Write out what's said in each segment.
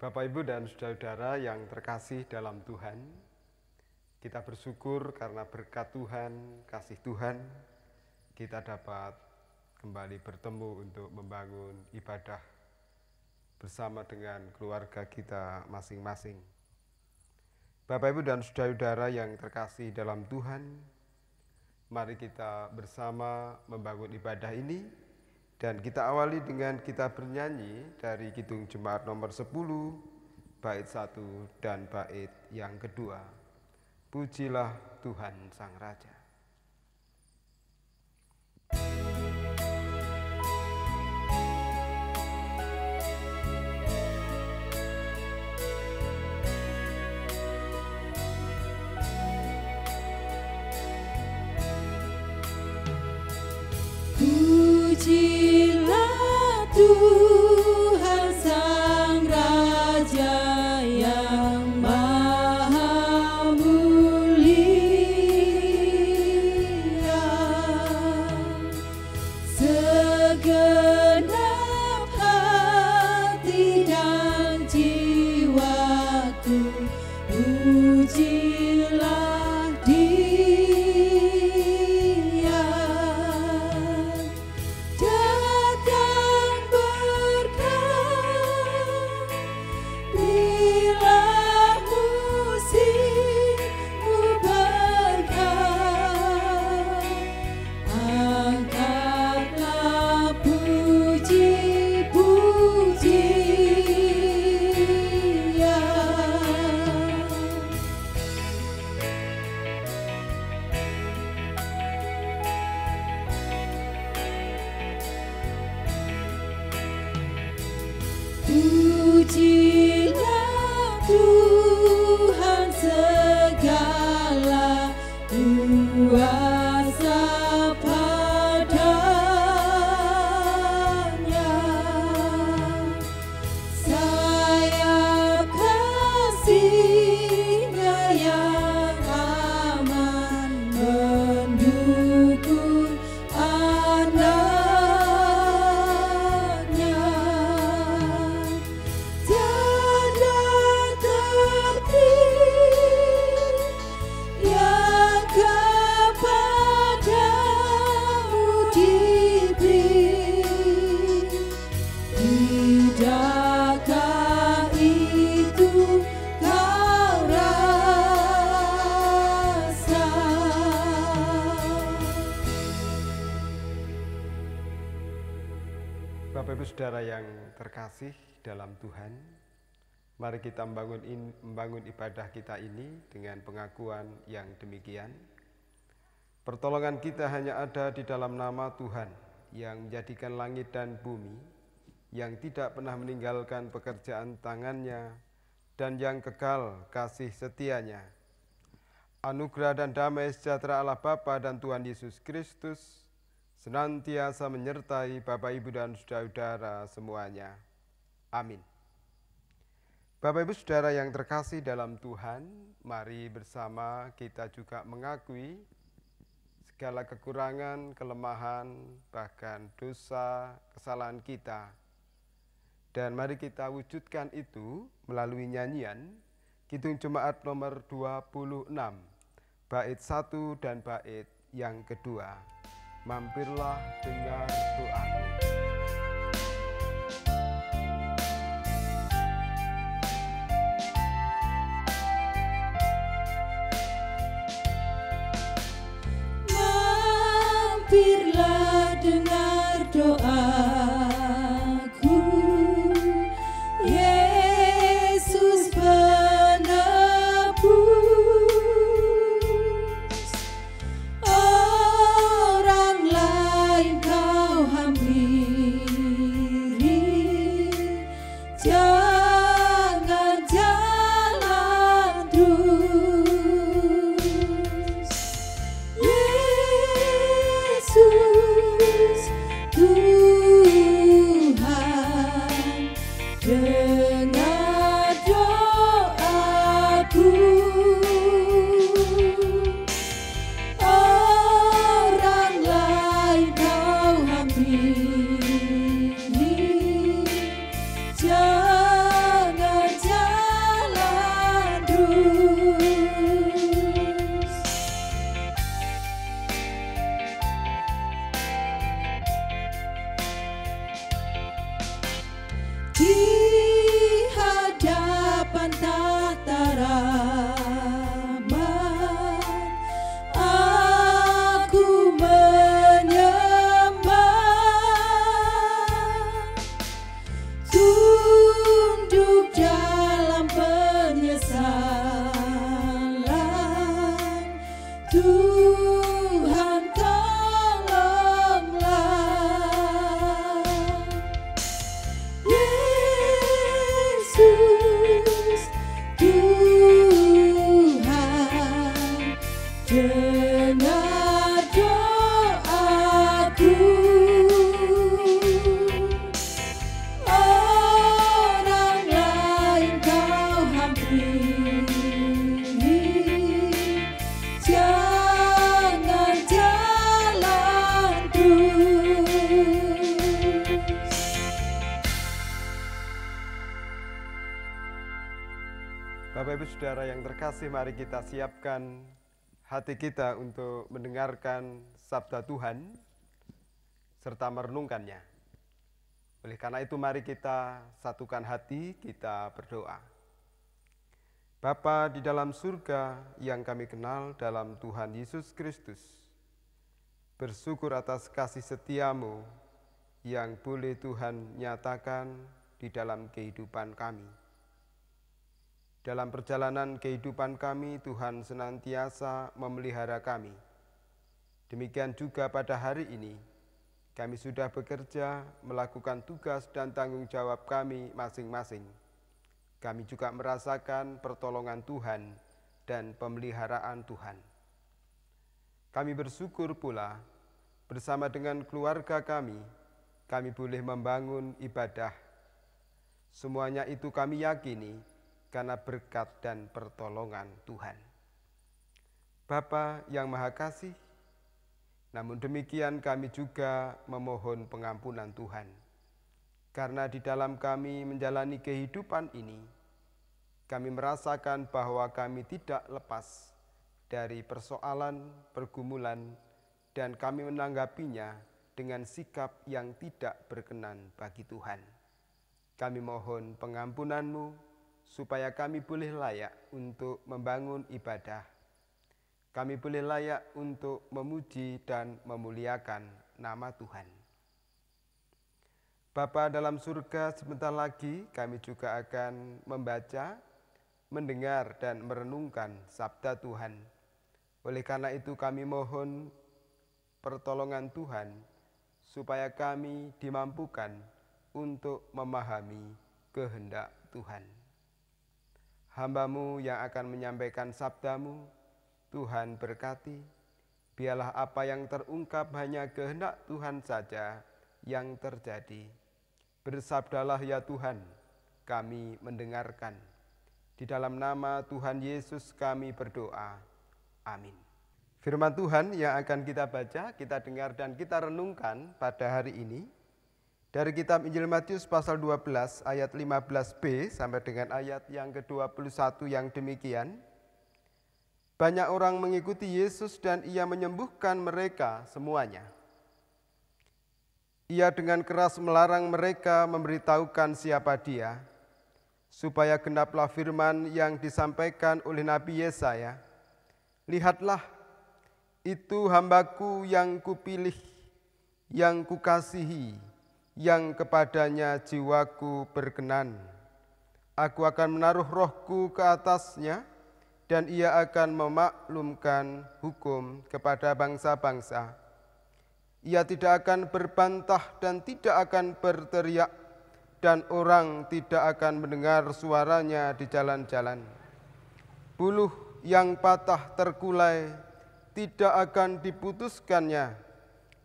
Bapak, Ibu, dan saudara-saudara yang terkasih dalam Tuhan, kita bersyukur karena berkat Tuhan, kasih Tuhan, kita dapat kembali bertemu untuk membangun ibadah bersama dengan keluarga kita masing-masing. Bapak, Ibu, dan saudara-saudara yang terkasih dalam Tuhan, mari kita bersama membangun ibadah ini, dan kita awali dengan kita bernyanyi dari Kidung Jemaat nomor 10, bait 1 dan bait yang kedua. Pujilah Tuhan Sang Raja. Pujilah Tuhan Sang Raja yang Maha Mulia. Segenap hati dan jiwaku, pujilah Dia. Pujilah Tuhan segala kuasa padanya. Sayap kasih-Nya yang aman mendukung anak. Bapak, Ibu, saudara yang terkasih dalam Tuhan, mari kita membangun ibadah kita ini dengan pengakuan yang demikian. Pertolongan kita hanya ada di dalam nama Tuhan yang menjadikan langit dan bumi, yang tidak pernah meninggalkan pekerjaan tangannya, dan yang kekal kasih setianya. Anugerah dan damai sejahtera Allah Bapa dan Tuhan Yesus Kristus senantiasa menyertai Bapak, Ibu, dan saudara-saudara semuanya. Amin. Bapak, Ibu, saudara yang terkasih dalam Tuhan, mari bersama kita juga mengakui segala kekurangan, kelemahan, bahkan dosa, kesalahan kita. Dan mari kita wujudkan itu melalui nyanyian Kidung Jemaat nomor 26, bait 1 dan bait yang kedua. Mampirlah dengan doaku. Mampirlah dengar doaku, Yesus penebus. Orang lain kau hampiri, jangan jalan terus. Yesus Tuhan, dengar doaku. Orang lain kau hampiri, jangan Bapak Ibu Saudara yang terkasih, mari kita siapkan hati kita untuk mendengarkan sabda Tuhan serta merenungkannya. Oleh karena itu mari kita satukan hati, kita berdoa. Bapa di dalam surga yang kami kenal dalam Tuhan Yesus Kristus, bersyukur atas kasih setiamu yang boleh Tuhan nyatakan di dalam kehidupan kami. Dalam perjalanan kehidupan kami, Tuhan senantiasa memelihara kami. Demikian juga pada hari ini, kami sudah bekerja, melakukan tugas dan tanggung jawab kami masing-masing. Kami juga merasakan pertolongan Tuhan dan pemeliharaan Tuhan. Kami bersyukur pula, bersama dengan keluarga kami boleh membangun ibadah. Semuanya itu kami yakini, karena berkat dan pertolongan Tuhan. Bapa yang Maha Kasih, namun demikian kami juga memohon pengampunan Tuhan. Karena di dalam kami menjalani kehidupan ini, kami merasakan bahwa kami tidak lepas dari persoalan, pergumulan, dan kami menanggapinya dengan sikap yang tidak berkenan bagi Tuhan. Kami mohon pengampunan-Mu, supaya kami boleh layak untuk membangun ibadah. Kami boleh layak untuk memuji dan memuliakan nama Tuhan. Bapa dalam surga, sebentar lagi kami juga akan membaca, mendengar dan merenungkan sabda Tuhan. Oleh karena itu kami mohon pertolongan Tuhan, supaya kami dimampukan untuk memahami kehendak Tuhan. Hamba-Mu yang akan menyampaikan sabda-Mu, Tuhan berkati, biarlah apa yang terungkap hanya kehendak Tuhan saja yang terjadi. Bersabdalah ya Tuhan, kami mendengarkan. Di dalam nama Tuhan Yesus kami berdoa. Amin. Firman Tuhan yang akan kita baca, kita dengar dan kita renungkan pada hari ini dari kitab Injil Matius pasal 12 ayat 15b sampai dengan ayat yang ke-21 yang demikian. Banyak orang mengikuti Yesus dan ia menyembuhkan mereka semuanya. Ia dengan keras melarang mereka memberitahukan siapa dia, supaya genaplah firman yang disampaikan oleh Nabi Yesaya. Lihatlah, itu hamba-Ku yang Kupilih, yang Kukasihi, yang kepadanya jiwaku berkenan. Aku akan menaruh rohku ke atasnya, dan ia akan memaklumkan hukum kepada bangsa-bangsa. Ia tidak akan berbantah dan tidak akan berteriak, dan orang tidak akan mendengar suaranya di jalan-jalan. Buluh yang patah terkulai tidak akan diputuskannya,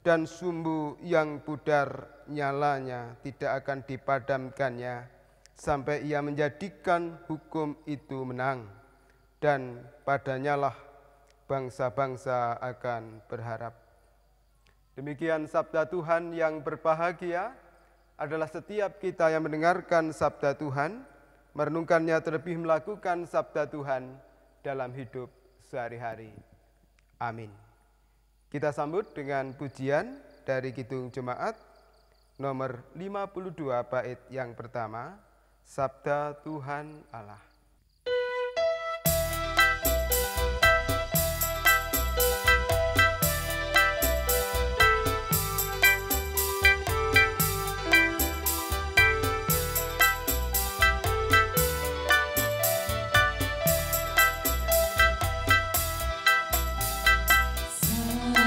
dan sumbu yang pudar nyalanya tidak akan dipadamkannya, sampai ia menjadikan hukum itu menang, dan padanyalah bangsa-bangsa akan berharap. Demikian sabda Tuhan. Yang berbahagia adalah setiap kita yang mendengarkan sabda Tuhan, merenungkannya, terlebih melakukan sabda Tuhan dalam hidup sehari-hari. Amin. Kita sambut dengan pujian dari Kidung Jemaat nomor 52 bait yang pertama, Sabda Tuhan Allah.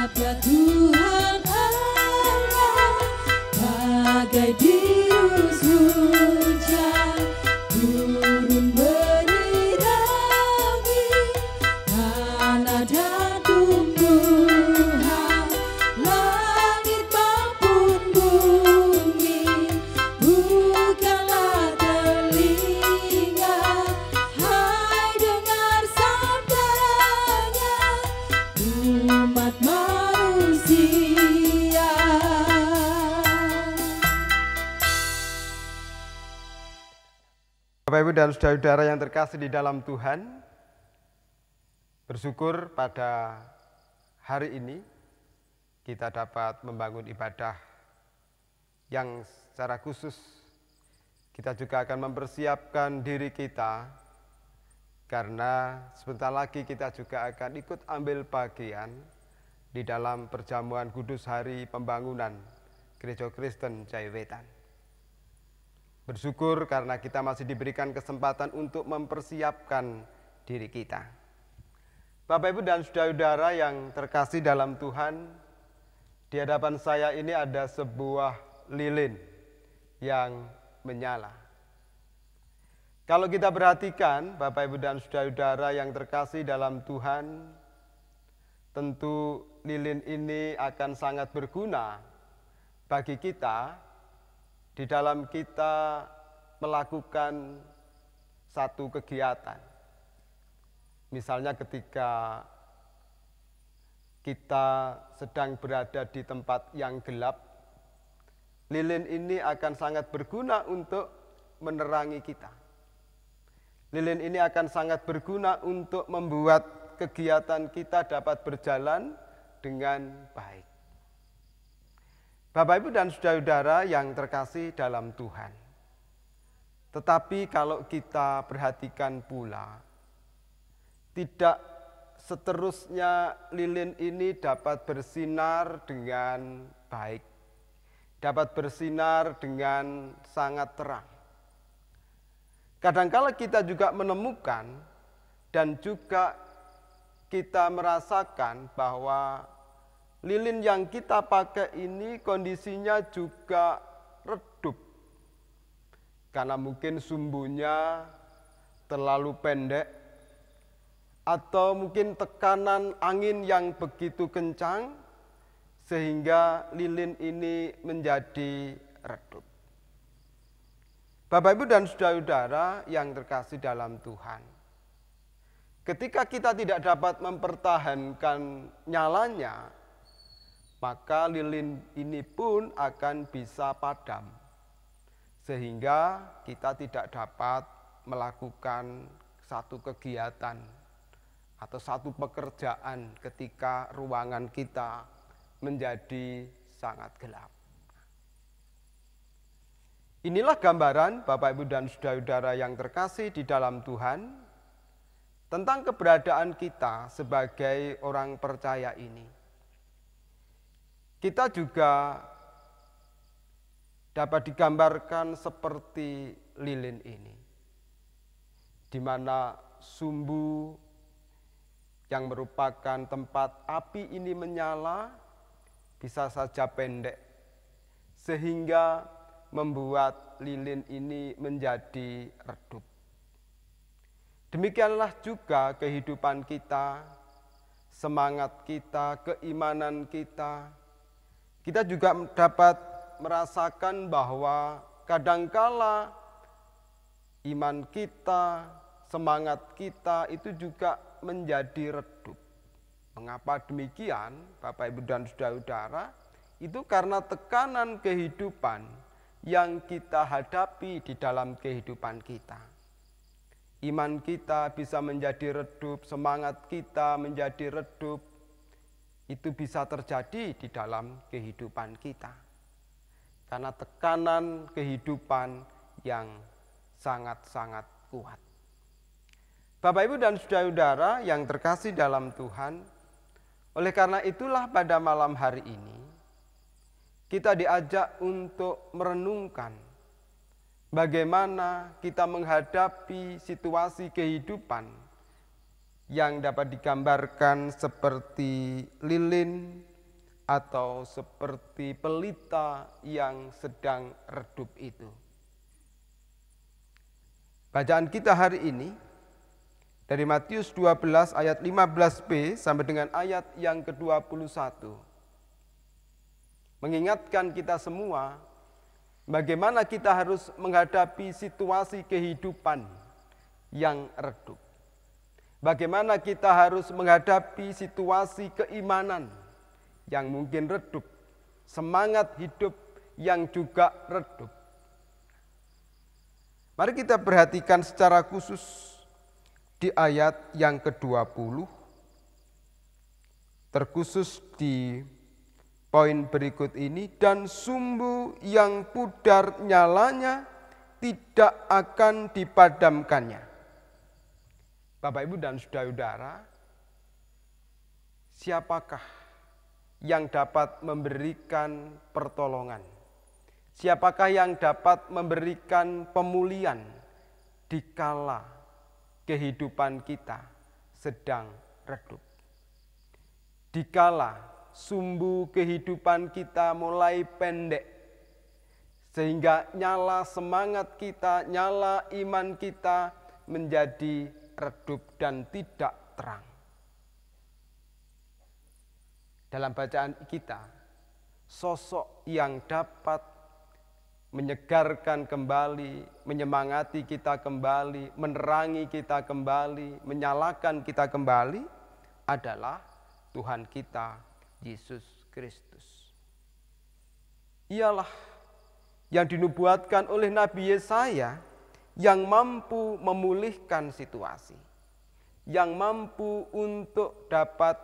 Sabda Tuhan Allah bagai dirus hujan turun menyirami tanah dan tumbuhan, langit maupun bumi. Bukalah telinga, hai dengar sabdanya, umat manusia Bapak Ibu dan saudara-saudara yang terkasih di dalam Tuhan, bersyukur pada hari ini kita dapat membangun ibadah yang secara khusus kita juga akan mempersiapkan diri kita karena sebentar lagi kita juga akan ikut ambil bagian di dalam perjamuan kudus hari pembangunan Gereja Kristen Jaiwetan. Bersyukur karena kita masih diberikan kesempatan untuk mempersiapkan diri kita. Bapak Ibu dan saudara-saudara yang terkasih dalam Tuhan, di hadapan saya ini ada sebuah lilin yang menyala. Kalau kita perhatikan, Bapak Ibu dan saudara-saudara yang terkasih dalam Tuhan, tentu lilin ini akan sangat berguna bagi kita di dalam kita melakukan satu kegiatan. Misalnya ketika kita sedang berada di tempat yang gelap, lilin ini akan sangat berguna untuk menerangi kita. Lilin ini akan sangat berguna untuk membuat kegiatan kita dapat berjalan dengan baik. Bapak Ibu dan saudara-saudara yang terkasih dalam Tuhan. Tetapi kalau kita perhatikan pula, tidak seterusnya lilin ini dapat bersinar dengan baik, dapat bersinar dengan sangat terang. Kadang-kala kita juga menemukan dan juga kita merasakan bahwa lilin yang kita pakai ini kondisinya juga redup. Karena mungkin sumbunya terlalu pendek atau mungkin tekanan angin yang begitu kencang sehingga lilin ini menjadi redup. Bapak Ibu dan saudara-saudara yang terkasih dalam Tuhan, ketika kita tidak dapat mempertahankan nyalanya, maka lilin ini pun akan bisa padam, sehingga kita tidak dapat melakukan satu kegiatan atau satu pekerjaan ketika ruangan kita menjadi sangat gelap. Inilah gambaran Bapak Ibu dan saudara-saudara yang terkasih di dalam Tuhan tentang keberadaan kita sebagai orang percaya ini. Kita juga dapat digambarkan seperti lilin ini, di mana sumbu yang merupakan tempat api ini menyala bisa saja pendek, sehingga membuat lilin ini menjadi redup. Demikianlah juga kehidupan kita, semangat kita, keimanan kita. Kita juga dapat merasakan bahwa kadangkala iman kita, semangat kita itu juga menjadi redup. Mengapa demikian, Bapak Ibu dan saudara-saudara? Itu karena tekanan kehidupan yang kita hadapi di dalam kehidupan kita. Iman kita bisa menjadi redup, semangat kita menjadi redup. Itu bisa terjadi di dalam kehidupan kita. Karena tekanan kehidupan yang sangat-sangat kuat. Bapak Ibu dan saudara-saudara yang terkasih dalam Tuhan, oleh karena itulah pada malam hari ini, kita diajak untuk merenungkan bagaimana kita menghadapi situasi kehidupan yang dapat digambarkan seperti lilin atau seperti pelita yang sedang redup itu. Bacaan kita hari ini dari Matius 12 ayat 15b sampai dengan ayat yang ke-21. Mengingatkan kita semua bagaimana kita harus menghadapi situasi kehidupan yang redup. Bagaimana kita harus menghadapi situasi keimanan yang mungkin redup, semangat hidup yang juga redup. Mari kita perhatikan secara khusus di ayat yang ke-20, terkhusus di poin berikut ini, dan sumbu yang pudar nyalanya tidak akan dipadamkannya. Bapak, Ibu, dan saudara-saudara, siapakah yang dapat memberikan pertolongan? Siapakah yang dapat memberikan pemulihan dikala kehidupan kita sedang redup? Dikala sumbu kehidupan kita mulai pendek, sehingga nyala semangat kita, nyala iman kita menjadi redup dan tidak terang. Dalam bacaan kita, sosok yang dapat menyegarkan kembali, menyemangati kita kembali, menerangi kita kembali, menyalakan kita kembali adalah Tuhan kita, Yesus Kristus. Ialah yang dinubuatkan oleh Nabi Yesaya yang mampu memulihkan situasi, yang mampu untuk dapat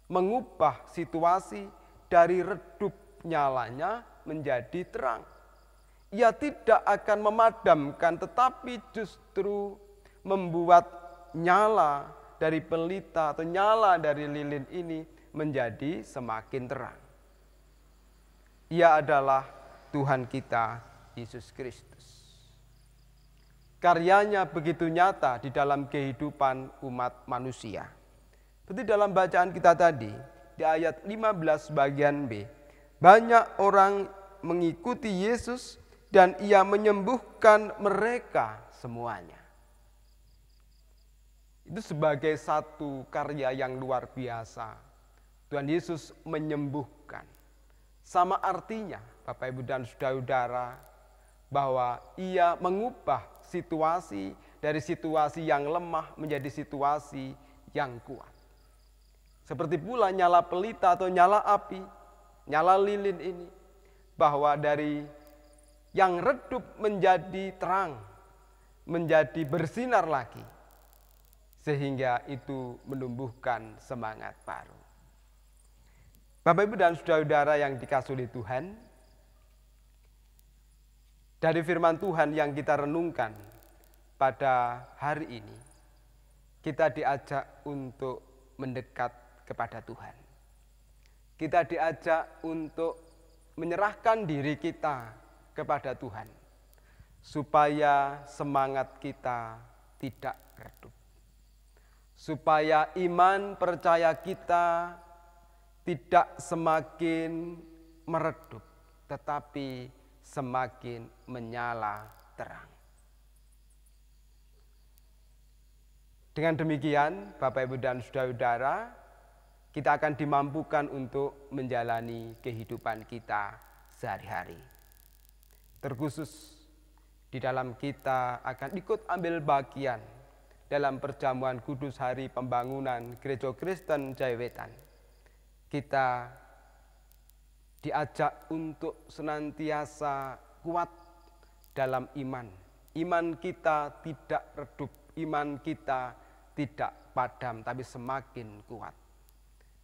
mengubah situasi dari redup nyalanya menjadi terang. Ia tidak akan memadamkan, tetapi justru membuat nyala dari pelita atau nyala dari lilin ini menjadi semakin terang. Ia adalah Tuhan kita, Yesus Kristus. Karyanya begitu nyata di dalam kehidupan umat manusia. Seperti dalam bacaan kita tadi, di ayat 15 bagian B, banyak orang mengikuti Yesus dan ia menyembuhkan mereka semuanya. Itu sebagai satu karya yang luar biasa. Tuhan Yesus menyembuhkan. Sama artinya, Bapak, Ibu, dan saudara-saudara, bahwa ia mengubah situasi dari situasi yang lemah menjadi situasi yang kuat. Seperti pula nyala pelita atau nyala api, nyala lilin ini, bahwa dari yang redup menjadi terang, menjadi bersinar lagi, sehingga itu menumbuhkan semangat baru. Bapak, Ibu, dan saudara-saudara yang dikasihi oleh Tuhan, dari firman Tuhan yang kita renungkan pada hari ini, kita diajak untuk mendekat kepada Tuhan. Kita diajak untuk menyerahkan diri kita kepada Tuhan, supaya semangat kita tidak redup, supaya iman percaya kita tidak semakin meredup, tetapi semakin menyala terang. Dengan demikian, Bapak, Ibu, dan saudara-saudara, kita akan dimampukan untuk menjalani kehidupan kita sehari-hari. Terkhusus di dalam kita akan ikut ambil bagian dalam perjamuan kudus hari pembangunan Gereja Kristen Jayawetan. Kita diajak untuk senantiasa kuat dalam iman. Iman kita tidak redup, iman kita tidak padam, tapi semakin kuat.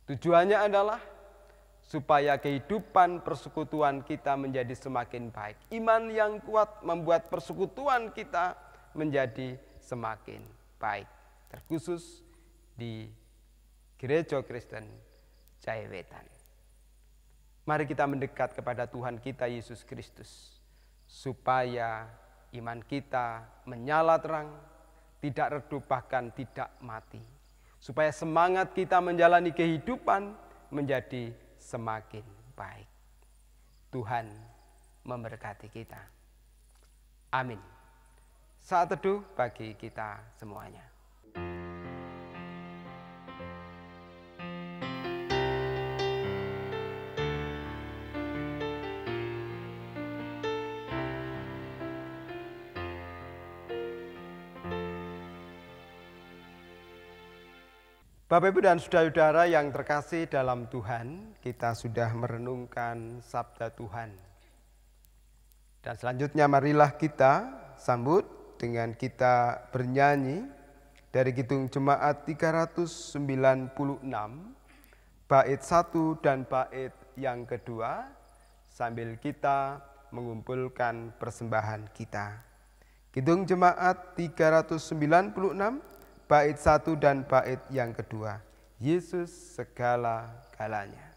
Tujuannya adalah supaya kehidupan persekutuan kita menjadi semakin baik. Iman yang kuat membuat persekutuan kita menjadi semakin baik. Terkhusus di Gereja Kristen Jayawetan. Mari kita mendekat kepada Tuhan kita Yesus Kristus, supaya iman kita menyala terang, tidak redup, bahkan tidak mati. Supaya semangat kita menjalani kehidupan menjadi semakin baik. Tuhan memberkati kita. Amin. Saat teduh bagi kita semuanya. Bapak, Ibu, dan saudara-saudara yang terkasih dalam Tuhan, kita sudah merenungkan sabda Tuhan. Dan selanjutnya marilah kita sambut dengan kita bernyanyi dari Kidung Jemaat 396, bait 1 dan bait yang kedua, sambil kita mengumpulkan persembahan kita. Kidung Jemaat 396, bait 1 dan bait yang kedua, Yesus segala-galanya.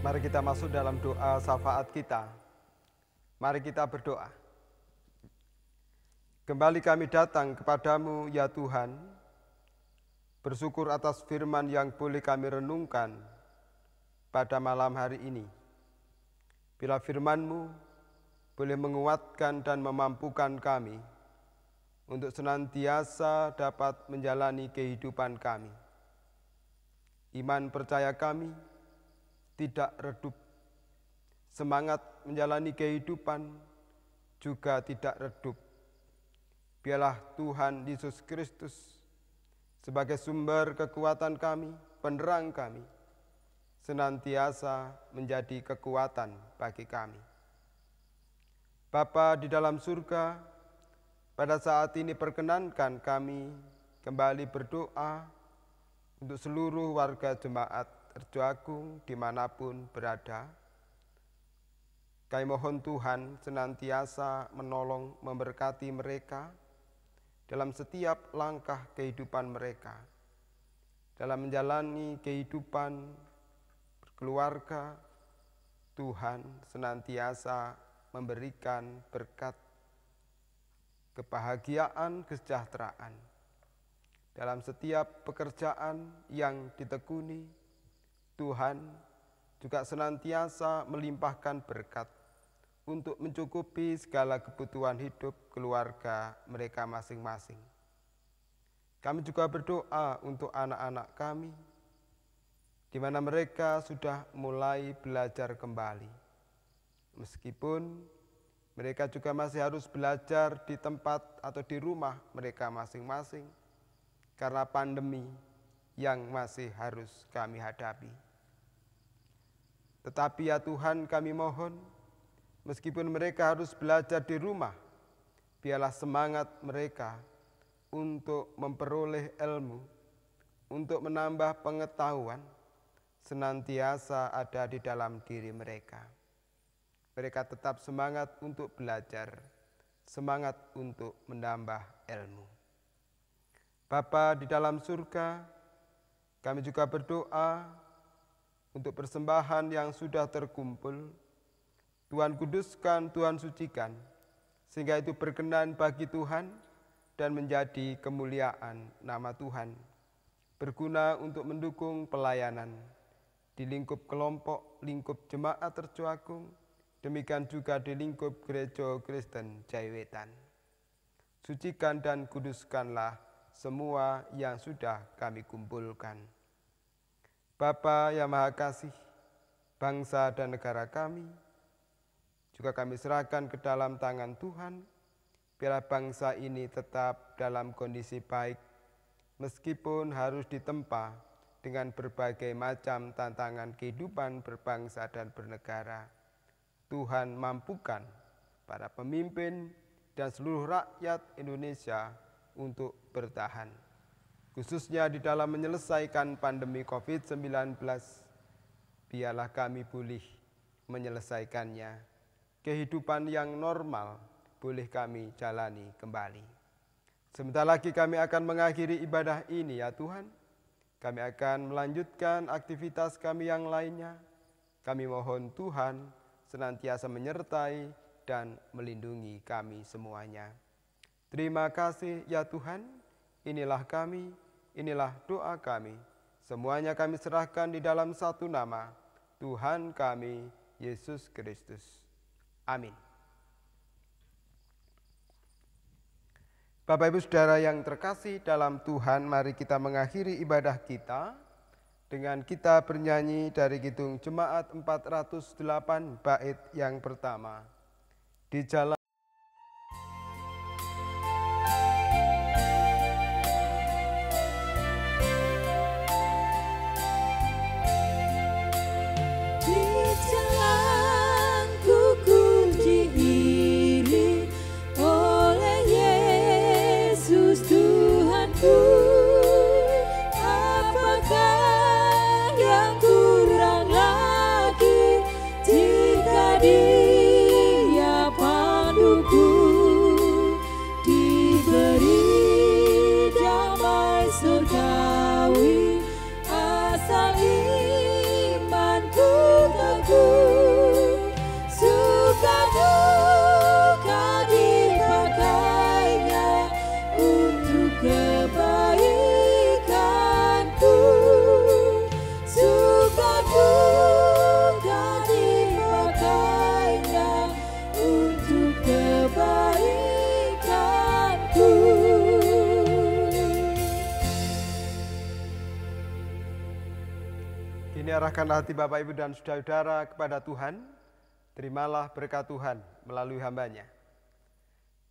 Mari kita masuk dalam doa syafaat kita. Mari kita berdoa. Kembali kami datang kepadamu ya Tuhan, bersyukur atas firman yang boleh kami renungkan pada malam hari ini. Bila firman-Mu boleh menguatkan dan memampukan kami untuk senantiasa dapat menjalani kehidupan kami. Iman percaya kami tidak redup, semangat menjalani kehidupan juga tidak redup. Biarlah Tuhan Yesus Kristus sebagai sumber kekuatan kami, penerang kami, senantiasa menjadi kekuatan bagi kami. Bapa di dalam surga, pada saat ini perkenankan kami kembali berdoa untuk seluruh warga jemaat Rejo Agung dimanapun berada. Kami mohon Tuhan senantiasa menolong, memberkati mereka, dalam setiap langkah kehidupan mereka, dalam menjalani kehidupan berkeluarga. Tuhan senantiasa memberikan berkat, kebahagiaan, kesejahteraan dalam setiap pekerjaan yang ditekuni. Tuhan juga senantiasa melimpahkan berkat untuk mencukupi segala kebutuhan hidup keluarga mereka masing-masing. Kami juga berdoa untuk anak-anak kami, di mana mereka sudah mulai belajar kembali. Meskipun mereka juga masih harus belajar di tempat atau di rumah mereka masing-masing, karena pandemi yang masih harus kami hadapi. Tetapi ya Tuhan, kami mohon, meskipun mereka harus belajar di rumah, biarlah semangat mereka untuk memperoleh ilmu, untuk menambah pengetahuan, senantiasa ada di dalam diri mereka. Mereka tetap semangat untuk belajar, semangat untuk menambah ilmu. Bapa di dalam surga, kami juga berdoa untuk persembahan yang sudah terkumpul. Tuhan kuduskan, Tuhan sucikan, sehingga itu berkenan bagi Tuhan dan menjadi kemuliaan nama Tuhan, berguna untuk mendukung pelayanan di lingkup kelompok, lingkup jemaat Rejo Agung, demikian juga di lingkup Gereja Kristen Jaiwetan. Sucikan dan kuduskanlah semua yang sudah kami kumpulkan. Bapa yang Maha Kasih, bangsa dan negara kami juga kami serahkan ke dalam tangan Tuhan. Biarlah bangsa ini tetap dalam kondisi baik, meskipun harus ditempa dengan berbagai macam tantangan kehidupan berbangsa dan bernegara. Tuhan mampukan para pemimpin dan seluruh rakyat Indonesia untuk bertahan, khususnya di dalam menyelesaikan pandemi COVID-19. Biarlah kami boleh menyelesaikannya. Kehidupan yang normal boleh kami jalani kembali. Sebentar lagi kami akan mengakhiri ibadah ini ya Tuhan. Kami akan melanjutkan aktivitas kami yang lainnya. Kami mohon Tuhan senantiasa menyertai dan melindungi kami semuanya. Terima kasih ya Tuhan, inilah kami, inilah doa kami. Semuanya kami serahkan di dalam satu nama, Tuhan kami, Yesus Kristus. Amin. Bapak Ibu Saudara yang terkasih dalam Tuhan, mari kita mengakhiri ibadah kita dengan kita bernyanyi dari Kidung Jemaat 408 bait yang pertama. Di jalan arahkanlah hati Bapak Ibu dan saudara-saudara kepada Tuhan. Terimalah berkat Tuhan melalui hambanya.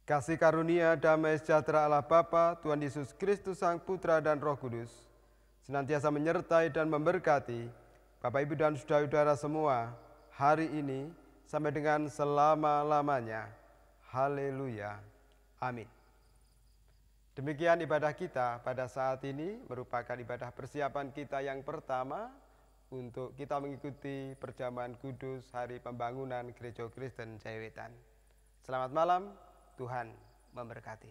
Kasih karunia damai sejahtera Allah Bapa, Tuhan Yesus Kristus Sang Putra dan Roh Kudus senantiasa menyertai dan memberkati Bapak Ibu dan saudara-saudara semua hari ini sampai dengan selama-lamanya. Haleluya. Amin. Demikian ibadah kita pada saat ini merupakan ibadah persiapan kita yang pertama untuk kita mengikuti perjamuan kudus Hari Pembangunan Gereja Kristen Jaiwetan. Selamat malam, Tuhan memberkati.